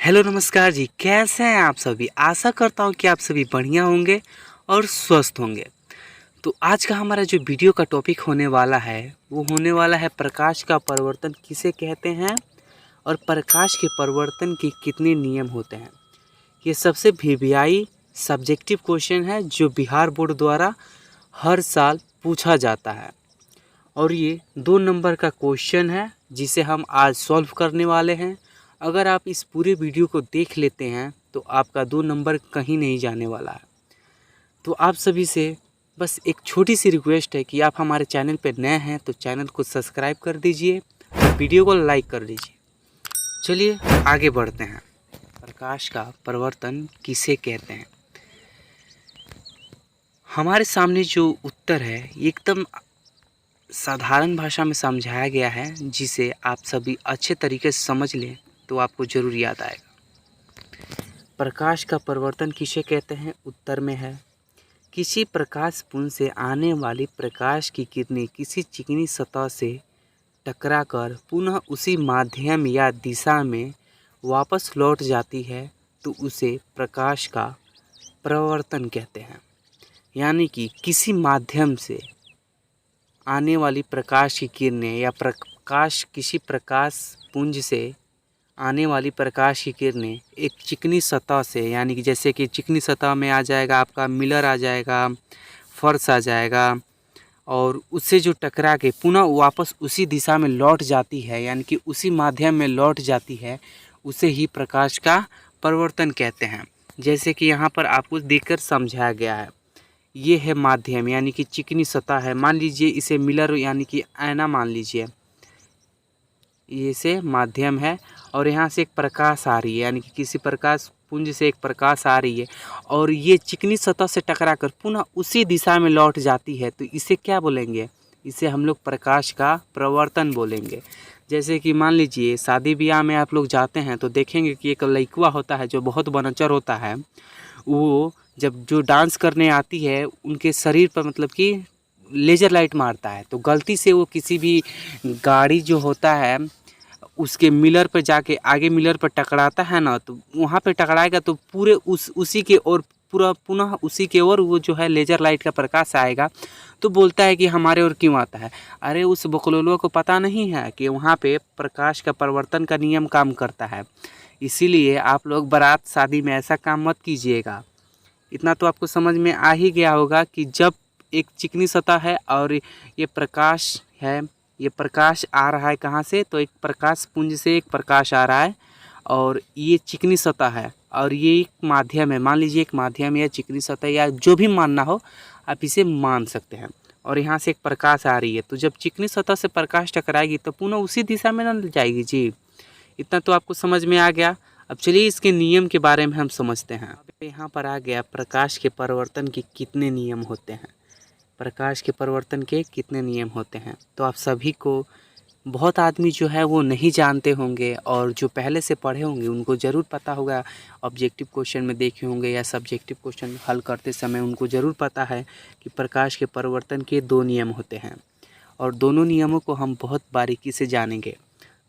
Hello नमस्कार जी, कैसे हैं आप सभी। आशा करता हूँ कि आप सभी बढ़िया होंगे और स्वस्थ होंगे। तो आज का हमारा जो वीडियो का टॉपिक होने वाला है वो होने वाला है प्रकाश का परिवर्तन किसे कहते हैं और प्रकाश के परिवर्तन के कितने नियम होते हैं। ये सबसे वीवीआई सब्जेक्टिव क्वेश्चन है जो बिहार बोर्ड द्वारा हर साल पूछा जाता है और ये 2 नंबर का क्वेश्चन है जिसे हम आज सॉल्व करने वाले हैं। अगर आप इस पूरे वीडियो को देख लेते हैं तो आपका 2 नंबर कहीं नहीं जाने वाला है। तो आप सभी से बस एक छोटी सी रिक्वेस्ट है कि आप हमारे चैनल पर नए हैं तो चैनल को सब्सक्राइब कर दीजिए और वीडियो को लाइक कर दीजिए। चलिए आगे बढ़ते हैं। प्रकाश का परिवर्तन किसे कहते हैं। हमारे सामने जो उत्तर है ये एकदम साधारण भाषा में समझाया गया है जिसे आप सभी अच्छे तरीके से समझ लें तो आपको ज़रूर याद आएगा। प्रकाश का परिवर्तन किसे कहते हैं। उत्तर में है किसी प्रकाश पुंज से आने वाली प्रकाश की किरणें किसी चिकनी सतह से टकराकर पुनः उसी माध्यम या दिशा में वापस लौट जाती है तो उसे प्रकाश का परिवर्तन कहते हैं। यानी कि किसी माध्यम से आने वाली प्रकाश की किरणें या किसी प्रकाश पुंज से आने वाली प्रकाश की किरणें एक चिकनी सतह से, यानी कि जैसे कि चिकनी सतह में आ जाएगा आपका मिलर आ जाएगा, फर्श आ जाएगा और उससे जो टकरा के पुनः वापस उसी दिशा में लौट जाती है, यानी कि उसी माध्यम में लौट जाती है, उसे ही प्रकाश का परिवर्तन कहते हैं। जैसे कि यहाँ पर आपको देखकर समझाया गया है। ये है माध्यम यानी कि चिकनी सतह है। मान लीजिए इसे मिलर यानी कि आईना मान लीजिए, ये से माध्यम है और यहाँ से एक प्रकाश आ रही है, यानी कि किसी प्रकाश पुंज से एक प्रकाश आ रही है और ये चिकनी सतह से टकराकर पुनः उसी दिशा में लौट जाती है तो इसे क्या बोलेंगे। इसे हम लोग प्रकाश का परिवर्तन बोलेंगे। जैसे कि मान लीजिए शादी ब्याह में आप लोग जाते हैं तो देखेंगे कि एक लड़का होता है जो बहुत बनचर होता है। वो जब जो डांस करने आती है उनके शरीर पर मतलब कि लेज़र लाइट मारता है तो गलती से वो किसी भी गाड़ी जो होता है उसके मिलर पर जाके आगे मिलर पर टकराता है ना, तो वहाँ पे टकराएगा तो पूरे उसी के ओर पूरा पुनः उसी के ओर वो जो है लेज़र लाइट का प्रकाश आएगा। तो बोलता है कि हमारे ओर क्यों आता है। अरे उस बकलोलो को पता नहीं है कि वहाँ पे प्रकाश का परिवर्तन का नियम काम करता है। इसीलिए आप लोग बारात शादी में ऐसा काम मत कीजिएगा। इतना तो आपको समझ में आ ही गया होगा कि जब एक चिकनी सतह है और ये प्रकाश है, ये प्रकाश आ रहा है कहाँ से, तो एक प्रकाश पुंज से एक प्रकाश आ रहा है और ये चिकनी सतह है और ये एक माध्यम है। मान लीजिए एक माध्यम या चिकनी सतह या जो भी मानना हो आप इसे मान सकते हैं और यहाँ से एक प्रकाश आ रही है तो जब चिकनी सतह से प्रकाश टकराएगी तो पुनः उसी दिशा में न जाएगी जी। इतना तो आपको समझ में आ गया। अब चलिए इसके नियम के बारे में हम समझते हैं। अब यहाँ पर आ गया प्रकाश के परिवर्तन के कितने नियम होते हैं। प्रकाश के परिवर्तन के कितने नियम होते हैं तो आप सभी को बहुत आदमी जो है वो नहीं जानते होंगे और जो पहले से पढ़े होंगे उनको ज़रूर पता होगा। ऑब्जेक्टिव क्वेश्चन में देखे होंगे या सब्जेक्टिव क्वेश्चन हल करते समय उनको ज़रूर पता है कि प्रकाश के परिवर्तन के 2 नियम होते हैं और दोनों नियमों को हम बहुत बारीकी से जानेंगे।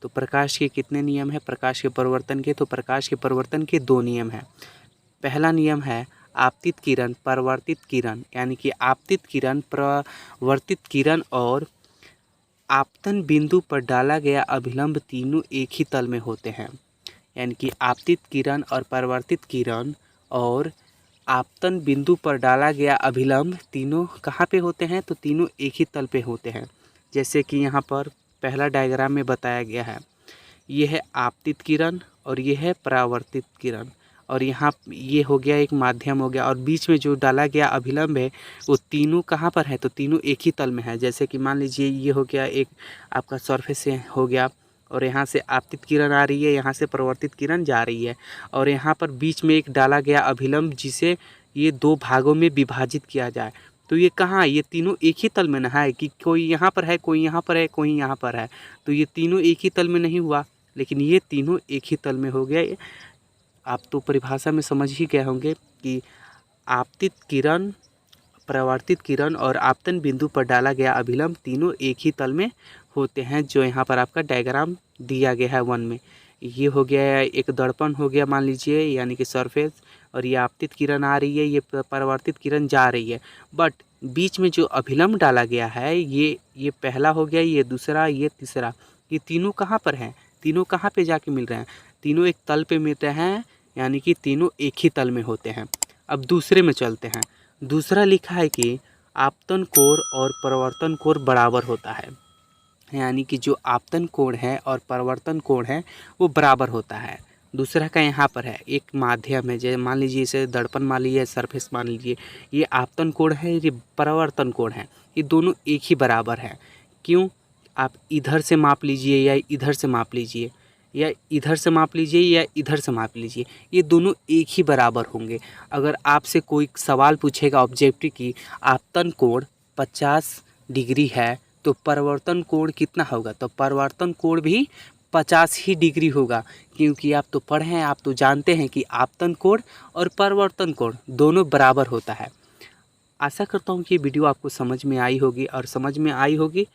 तो प्रकाश के कितने नियम है प्रकाश के परिवर्तन के। तो प्रकाश के परिवर्तन के 2 नियम हैं। पहला नियम है आपतित किरण परावर्तित किरण, यानी कि आपतित किरण परावर्तित किरण और आपतन बिंदु पर डाला गया अभिलंब तीनों एक ही तल में होते हैं। यानी कि आपतित किरण और परावर्तित किरण और आपतन बिंदु पर डाला गया अभिलंब तीनों कहाँ पे होते हैं, तो तीनों एक ही तल पे होते हैं। जैसे कि यहाँ पर पहला डायग्राम में बताया गया है। ये है आपतित किरण और ये है परावर्तित किरण और यहाँ ये हो गया एक माध्यम हो गया और बीच में जो डाला गया अभिलंब है वो तीनों कहाँ पर है, तो तीनों एक ही तल में है। जैसे कि मान लीजिए ये हो गया एक आपका सरफेस से हो गया और यहाँ से आपतित किरण आ रही है, यहाँ से परावर्तित किरण जा रही है और यहाँ पर बीच में एक डाला गया अभिलंब जिसे ये 2 भागों में विभाजित किया जाए। तो ये कहाँ, ये तीनों एक ही तल में ना है कि कोई यहाँ पर है, कोई यहाँ पर है, कोई यहाँ पर है। तो ये तीनों एक ही तल में नहीं हुआ, लेकिन ये तीनों एक ही तल में हो गया। आप तो परिभाषा में समझ ही गए होंगे कि आपतित किरण परावर्तित किरण और आपतन बिंदु पर डाला गया अभिलंब तीनों एक ही तल में होते हैं, जो यहाँ पर आपका डायग्राम दिया गया है 1 में। ये हो गया एक दर्पण हो गया मान लीजिए, यानी कि सरफेस, और ये आपतित किरण आ रही है, ये परावर्तित किरण जा रही है। बट बीच में जो अभिलंब डाला गया है, ये पहला हो गया, ये दूसरा, ये तीसरा, ये तीनों कहाँ पर हैं? तीनों कहाँ पे जाके मिल रहे हैं? तीनों एक तल पे मिलते हैं, यानी कि तीनों एक ही तल में होते हैं। अब दूसरे में चलते हैं। दूसरा लिखा है कि आपतन कोण और परावर्तन कोण बराबर होता है, यानी कि जो आपतन कोण है और परावर्तन कोण है वो बराबर होता है। दूसरा का यहाँ पर है एक माध्यम है, जैसे मान लीजिए इसे दर्पण मान लीजिए, सरफेस मान लीजिए, ये आपतन कोण है, ये परावर्तन कोण है, ये दोनों एक ही बराबर है। क्यों? आप इधर से माप लीजिए या इधर से माप लीजिए, या इधर से माप लीजिए या इधर से माप लीजिए, ये दोनों एक ही बराबर होंगे। अगर आपसे कोई सवाल पूछेगा ऑब्जेक्टिव की आपतन कोण 50 डिग्री है तो परावर्तन कोण कितना होगा, तो परावर्तन कोण भी 50 ही डिग्री होगा, क्योंकि आप तो पढ़े हैं, आप तो जानते हैं कि आपतन कोण और परावर्तन कोण दोनों बराबर होता है। आशा करता हूँ कि ये वीडियो आपको समझ में आई होगी, और समझ में आई होगी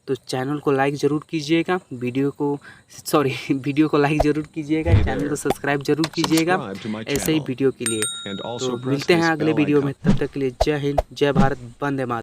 तो चैनल को लाइक ज़रूर कीजिएगा, वीडियो को लाइक ज़रूर कीजिएगा, चैनल को सब्सक्राइब ज़रूर कीजिएगा ऐसे ही वीडियो के लिए। तो मिलते हैं अगले वीडियो में, तब तक के लिए जय हिंद, जय भारत, वंदे मातरम।